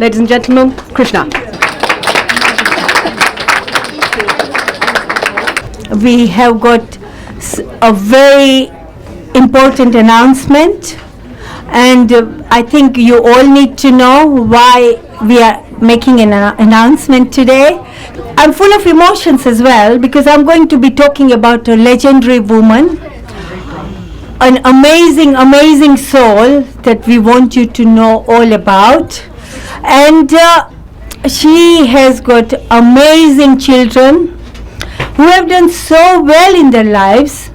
Ladies and gentlemen, Krishna. We have got a very important announcement, and I think you all need to know why we are making an announcement today. I'm full of emotions as well because I'm going to be talking about a legendary woman, an amazing, amazing soul that we want you to know all about. And she has got amazing children who have done so well in their lives.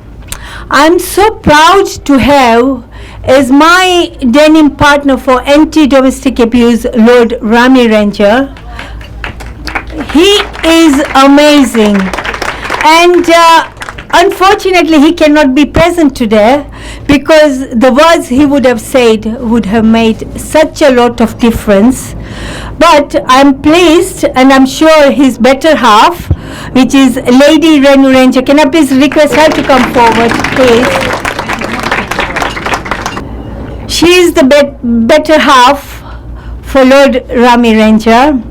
I'm so proud to have as my denim partner for anti-domestic abuse, Lord Rami Ranger. He is amazing, and unfortunately he cannot be present today because the words he would have said would have made such a lot of difference. But I'm pleased, and I'm sure his better half, which is Lady Renu Ranger. Can I please request her to come forward, please? She is the better half for Lord Rami Ranger,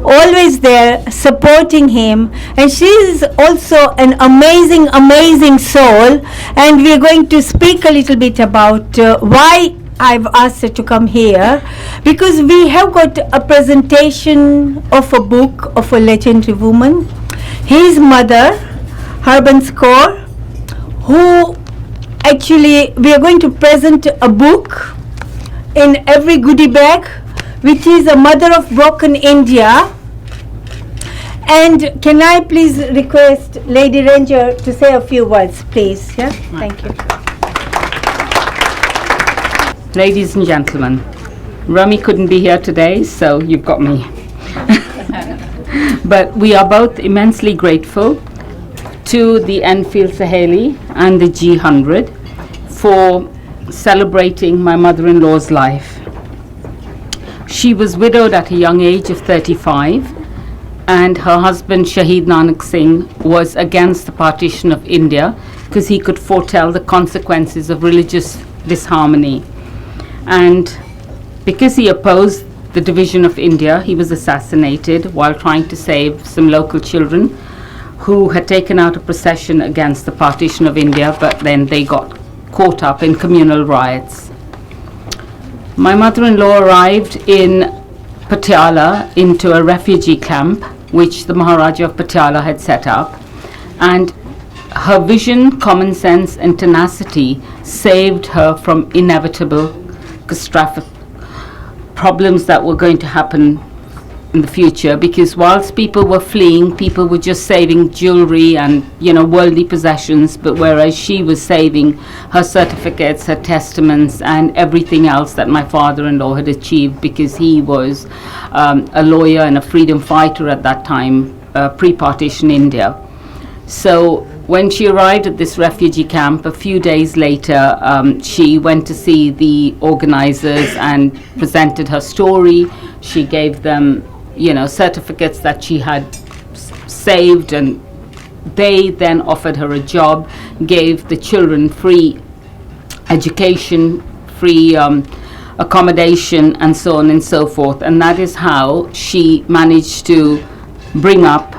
always there supporting him, and she is also an amazing, amazing soul. And we are going to speak a little bit about why I've asked her to come here, because we have got a presentation of a book of a legendary woman, his mother, Harban Score, who actually we are going to present a book in every goodie bag, which is a mother of broken India. And can I please request Lady Ranger to say a few words, please? Yeah, thank you. Ladies and gentlemen, Rami couldn't be here today, so you've got me. But we are both immensely grateful to the Enfield Saheli and the G100 for celebrating my mother-in-law's life. She was widowed at a young age of 35, and her husband Shahid Nanak Singh was against the partition of India because he could foretell the consequences of religious disharmony. And because he opposed the division of India, he was assassinated while trying to save some local children who had taken out a procession against the partition of India, but then they got caught up in communal riots. My mother-in-law arrived in Patiala into a refugee camp which the Maharaja of Patiala had set up, and her vision, common sense and tenacity saved her from inevitable catastrophic problems that were going to happen in the future, because whilst people were fleeing, people were just saving jewelry and worldly possessions, but whereas she was saving her certificates, her testaments and everything else that my father-in-law had achieved, because he was a lawyer and a freedom fighter at that time, pre-partition India. So when she arrived at this refugee camp, a few days later, she went to see the organizers and presented her story. She gave them, certificates that she had saved, and they then offered her a job, gave the children free education, free accommodation, and so on and so forth. And that is how she managed to bring up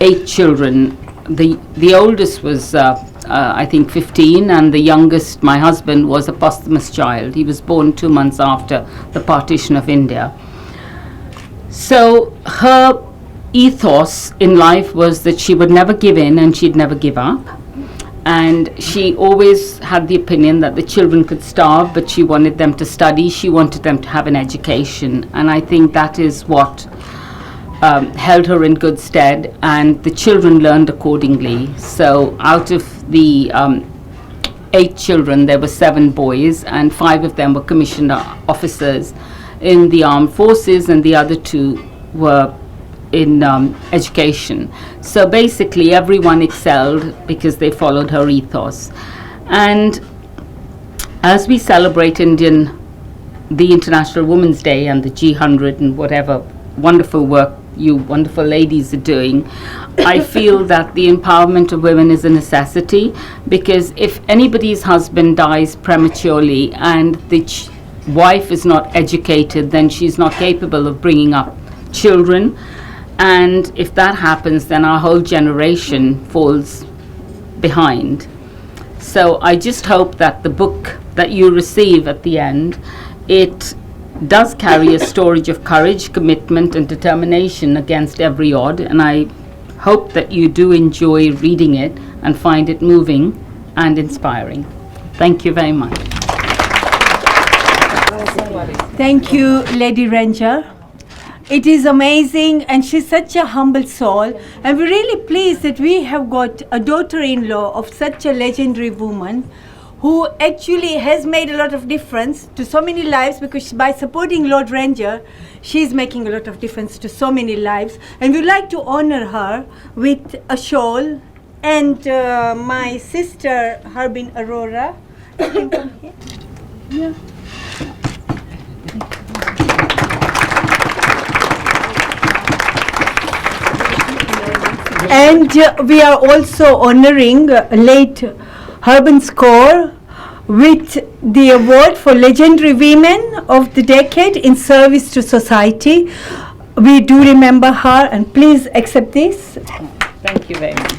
8 children. The oldest was, I think, 15, and the youngest, my husband, was a posthumous child. He was born 2 months after the partition of India. So her ethos in life was that she would never give in and she'd never give up. And she always had the opinion that the children could starve, but she wanted them to study. She wanted them to have an education. And I think that is what held her in good stead, and the children learned accordingly. So out of the 8 children, there were 7 boys, and 5 of them were commissioned officers in the armed forces, and the other 2 were in education. So basically everyone excelled because they followed her ethos. And as we celebrate the International Women's Day and the G100 and whatever wonderful work you wonderful ladies are doing, I feel that the empowerment of women is a necessity, because if anybody's husband dies prematurely and wife is not educated, then she's not capable of bringing up children. And if that happens, then our whole generation falls behind. So I just hope that the book that you receive at the end, it does carry a storage of courage, commitment, and determination against every odd. And I hope that you do enjoy reading it and find it moving and inspiring. Thank you very much. Thank you, Lady Ranger. It is amazing, and she's such a humble soul, and we're really pleased that we have got a daughter-in-law of such a legendary woman who actually has made a lot of difference to so many lives, because by supporting Lord Ranger, she's making a lot of difference to so many lives, and we'd like to honor her with a shawl. And my sister Harbin Arora, you can come here. Yeah. And we are also honoring late Harbin Score with the award for Legendary Women of the Decade in Service to Society. We do remember her, and please accept this. Thank you very much.